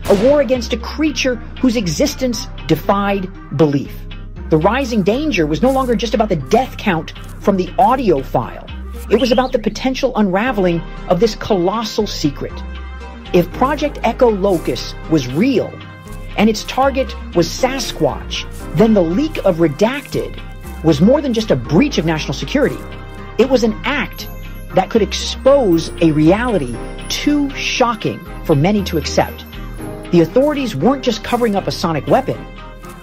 a war against a creature whose existence defied belief. The rising danger was no longer just about the death count from the audio file. It was about the potential unraveling of this colossal secret. If Project Echo Locust was real, and its target was Sasquatch, then the leak of Redacted was more than just a breach of national security. It was an act that could expose a reality too shocking for many to accept. The authorities weren't just covering up a sonic weapon.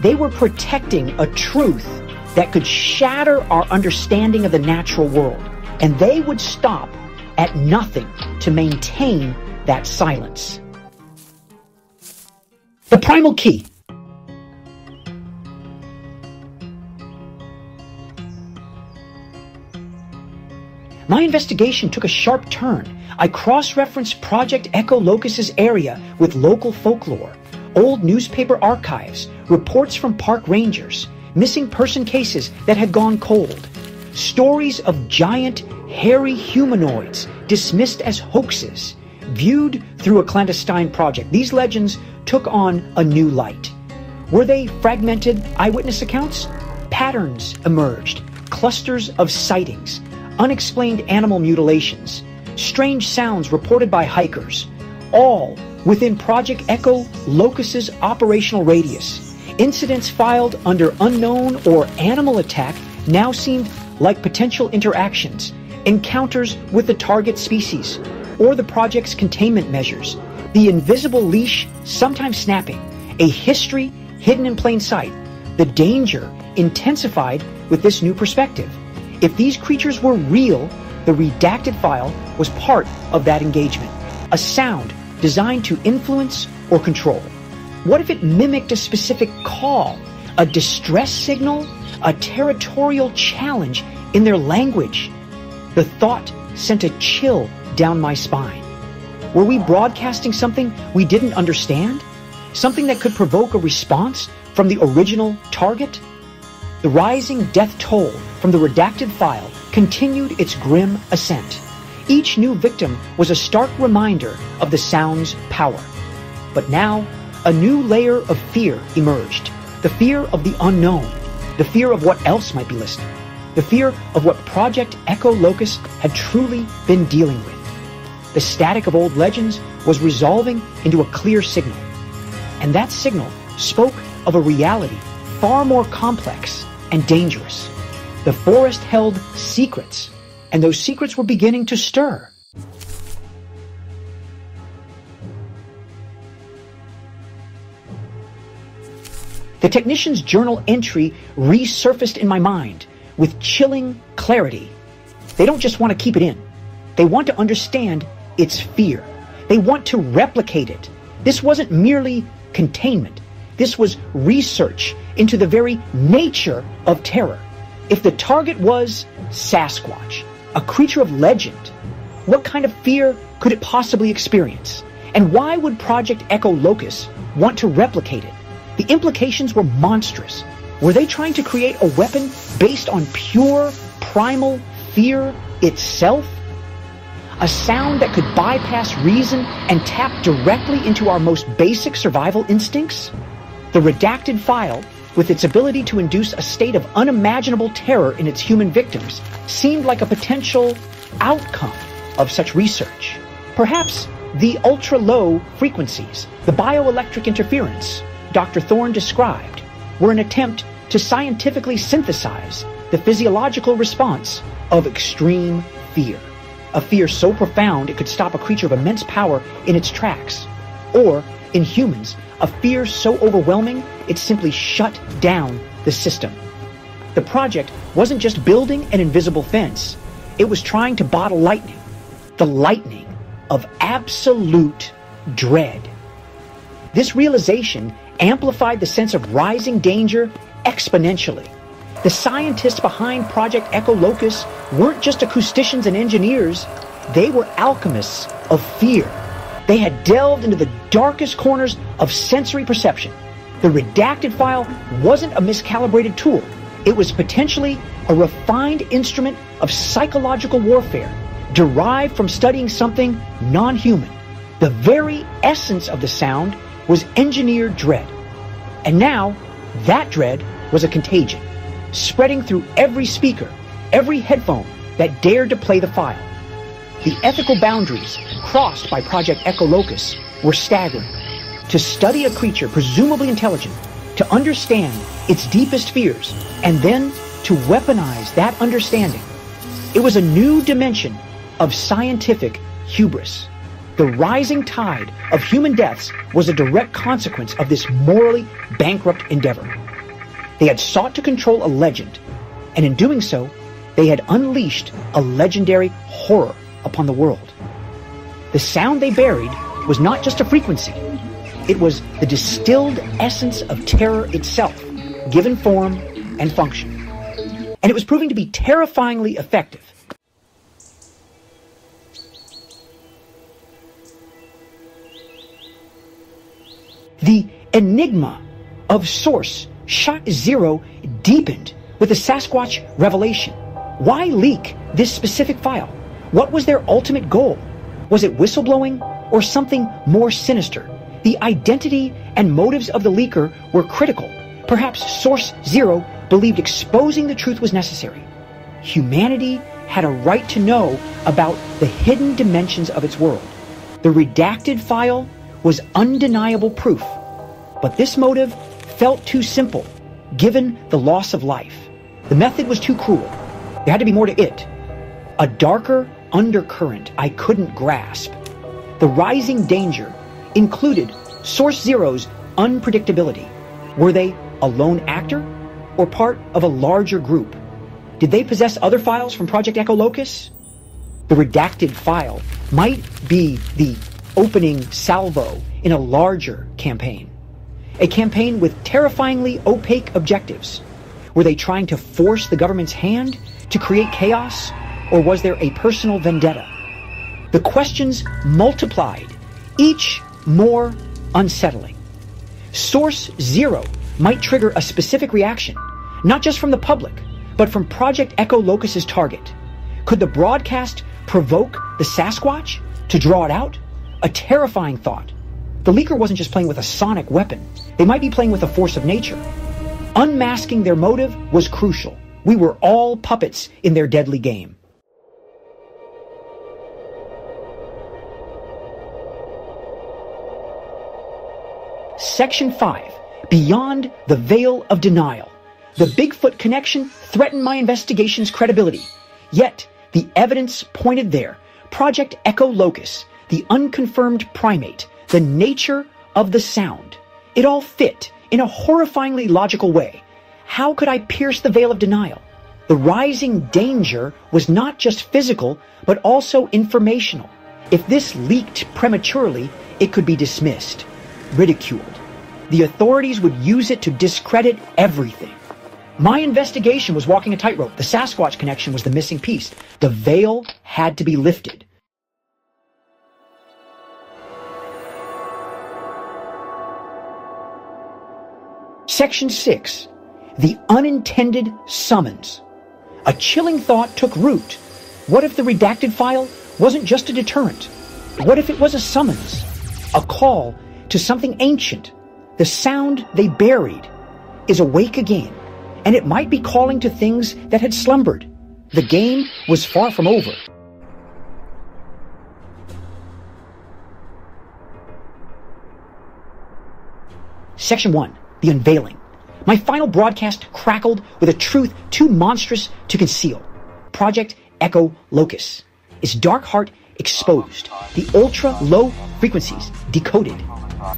They were protecting a truth that could shatter our understanding of the natural world. And they would stop at nothing to maintain that silence. The primal key. My investigation took a sharp turn. I cross-referenced Project Echo Locust's area with local folklore, old newspaper archives, reports from park rangers, missing person cases that had gone cold, stories of giant, hairy humanoids dismissed as hoaxes, viewed through a clandestine project. These legends took on a new light. Were they fragmented eyewitness accounts? Patterns emerged, clusters of sightings, unexplained animal mutilations, strange sounds reported by hikers, all within Project Echo Locust's operational radius. Incidents filed under unknown or animal attack now seemed like potential interactions, encounters with the target species, or the project's containment measures. The invisible leash sometimes snapping, a history hidden in plain sight. The danger intensified with this new perspective. If these creatures were real, the redacted file was part of that engagement, a sound designed to influence or control. What if it mimicked a specific call, a distress signal, a territorial challenge in their language? The thought sent a chill down my spine. Were we broadcasting something we didn't understand? Something that could provoke a response from the original target? The rising death toll from the redacted file continued its grim ascent. Each new victim was a stark reminder of the sound's power. But now, a new layer of fear emerged. The fear of the unknown. The fear of what else might be listening. The fear of what Project Echolocus had truly been dealing with. The static of old legends was resolving into a clear signal. And that signal spoke of a reality far more complex and dangerous. The forest held secrets, and those secrets were beginning to stir. The technician's journal entry resurfaced in my mind with chilling clarity. They don't just want to keep it in. They want to understand its fear. They want to replicate it. This wasn't merely containment. This was research into the very nature of terror. If the target was Sasquatch, a creature of legend, what kind of fear could it possibly experience? And why would Project Echolocus want to replicate it? The implications were monstrous. Were they trying to create a weapon based on pure, primal fear itself? A sound that could bypass reason and tap directly into our most basic survival instincts? The redacted file, with its ability to induce a state of unimaginable terror in its human victims, seemed like a potential outcome of such research. Perhaps the ultra-low frequencies, the bioelectric interference Dr. Thorne described, were an attempt to scientifically synthesize the physiological response of extreme fear. A fear so profound it could stop a creature of immense power in its tracks. Or, in humans, a fear so overwhelming it simply shut down the system. The project wasn't just building an invisible fence. It was trying to bottle lightning. The lightning of absolute dread. This realization amplified the sense of rising danger exponentially. The scientists behind Project Echolocus weren't just acousticians and engineers. They were alchemists of fear. They had delved into the darkest corners of sensory perception. The redacted file wasn't a miscalibrated tool. It was potentially a refined instrument of psychological warfare, derived from studying something non-human. The very essence of the sound was engineered dread. And now, that dread was a contagion, spreading through every speaker, every headphone that dared to play the file. The ethical boundaries crossed by Project Echolocus were staggering. To study a creature presumably intelligent, to understand its deepest fears, and then to weaponize that understanding. It was a new dimension of scientific hubris. The rising tide of human deaths was a direct consequence of this morally bankrupt endeavor. They had sought to control a legend, and in doing so, they had unleashed a legendary horror upon the world. The sound they buried was not just a frequency. It was the distilled essence of terror itself, given form and function. And it was proving to be terrifyingly effective. The enigma of Source Shot Zero deepened with the Sasquatch revelation. Why leak this specific file? What was their ultimate goal? Was it whistleblowing or something more sinister? The identity and motives of the leaker were critical. Perhaps Source Zero believed exposing the truth was necessary. Humanity had a right to know about the hidden dimensions of its world. The redacted file was undeniable proof. But this motive felt too simple, given the loss of life. The method was too cruel. There had to be more to it. A darker undercurrent I couldn't grasp. The rising danger included Source Zero's unpredictability. Were they a lone actor or part of a larger group? Did they possess other files from Project Echolocus? The redacted file might be the opening salvo in a larger campaign. A campaign with terrifyingly opaque objectives. Were they trying to force the government's hand to create chaos, or was there a personal vendetta? The questions multiplied, each more unsettling. Source Zero might trigger a specific reaction, not just from the public, but from Project Echolocus's target. Could the broadcast provoke the Sasquatch to draw it out? A terrifying thought. The leaker wasn't just playing with a sonic weapon. They might be playing with a force of nature. Unmasking their motive was crucial. We were all puppets in their deadly game. Section 5. Beyond the Veil of Denial. The Bigfoot connection threatened my investigation's credibility. Yet, the evidence pointed there. Project Echolocus, the unconfirmed primate, the nature of the sound. It all fit in a horrifyingly logical way. How could I pierce the veil of denial? The rising danger was not just physical, but also informational. If this leaked prematurely, it could be dismissed, ridiculed. The authorities would use it to discredit everything. My investigation was walking a tightrope. The Sasquatch connection was the missing piece. The veil had to be lifted. Section 6. The unintended summons. A chilling thought took root. What if the redacted file wasn't just a deterrent? What if it was a summons? A call to something ancient? The sound they buried is awake again, and it might be calling to things that had slumbered. The game was far from over. Section 1. The unveiling. My final broadcast crackled with a truth too monstrous to conceal. Project Echolocus. Its dark heart exposed. The ultra-low frequencies decoded.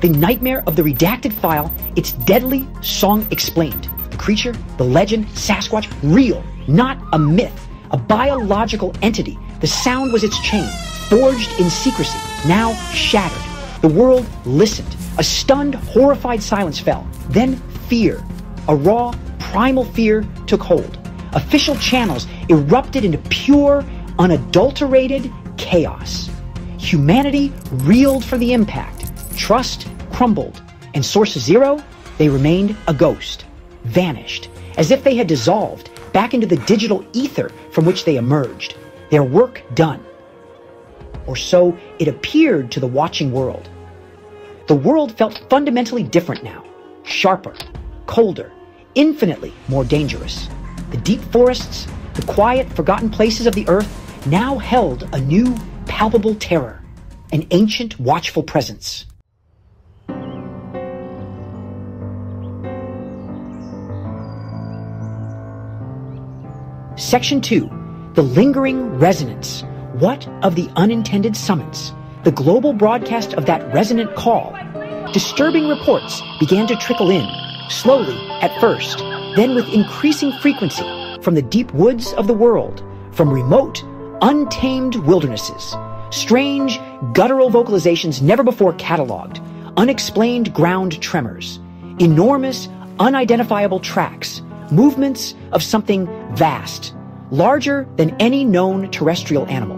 The nightmare of the redacted file, its deadly song explained. The creature, the legend, Sasquatch, real, not a myth, a biological entity. The sound was its chain, forged in secrecy, now shattered. The world listened. A stunned, horrified silence fell. Then fear. A raw, primal fear took hold. Official channels erupted into pure, unadulterated chaos. Humanity reeled for the impact. Trust crumbled. And Source Zero, they remained a ghost. Vanished. As if they had dissolved back into the digital ether from which they emerged. Their work done. Or so it appeared to the watching world. The world felt fundamentally different now. Sharper, colder, infinitely more dangerous. The deep forests, the quiet, forgotten places of the earth now held a new, palpable terror, an ancient, watchful presence. Section 2. The lingering resonance. What of the unintended summons? The global broadcast of that resonant call. Disturbing reports began to trickle in, slowly at first, then with increasing frequency, from the deep woods of the world, from remote, untamed wildernesses. Strange, guttural vocalizations never before cataloged, unexplained ground tremors, enormous, unidentifiable tracks, movements of something vast, larger than any known terrestrial animal.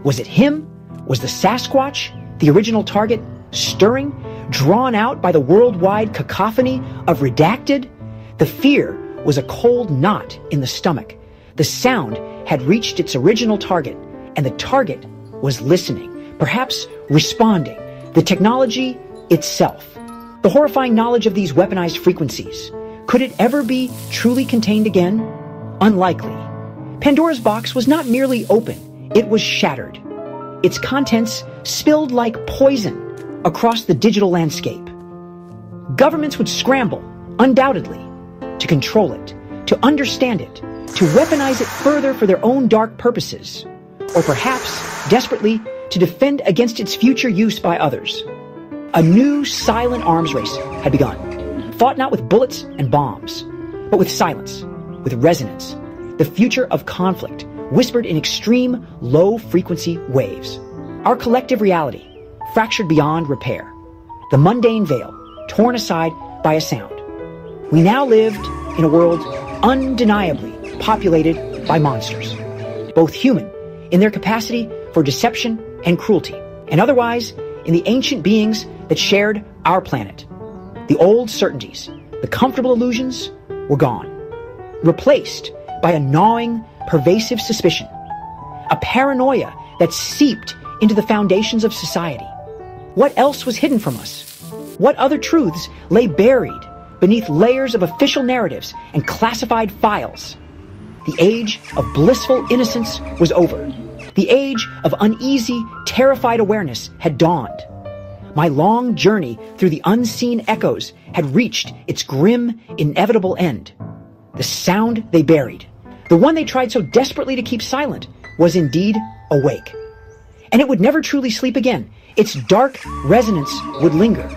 Was it him? Was the Sasquatch, the original target, stirring, drawn out by the worldwide cacophony of redacted? The fear was a cold knot in the stomach. The sound had reached its original target, and the target was listening, perhaps responding. The technology itself. The horrifying knowledge of these weaponized frequencies. Could it ever be truly contained again? Unlikely. Pandora's box was not merely open, it was shattered. Its contents spilled like poison across the digital landscape. Governments would scramble, undoubtedly, to control it, to understand it, to weaponize it further for their own dark purposes, or perhaps, desperately, to defend against its future use by others. A new silent arms race had begun, fought not with bullets and bombs, but with silence, with resonance, the future of conflict, whispered in extreme, low-frequency waves. Our collective reality, fractured beyond repair. The mundane veil, torn aside by a sound. We now lived in a world undeniably populated by monsters, both human in their capacity for deception and cruelty, and otherwise in the ancient beings that shared our planet. The old certainties, the comfortable illusions, were gone, replaced by a gnawing, pervasive suspicion. a paranoia that seeped into the foundations of society. What else was hidden from us? What other truths lay buried beneath layers of official narratives and classified files? The age of blissful innocence was over. The age of uneasy, terrified awareness had dawned. My long journey through the unseen echoes had reached its grim, inevitable end. The sound they buried, the one they tried so desperately to keep silent, was indeed awake. And it would never truly sleep again. Its dark resonance would linger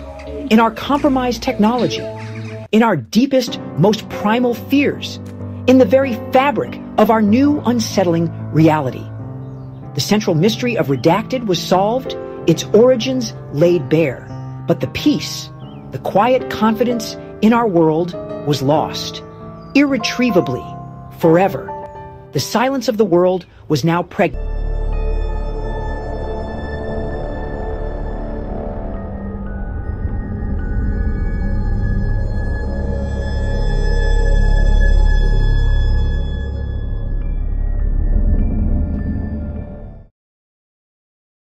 in our compromised technology, in our deepest, most primal fears, in the very fabric of our new unsettling reality. The central mystery of Redacted was solved, its origins laid bare, but the peace, the quiet confidence in our world was lost, irretrievably, forever. The silence of the world was now pregnant.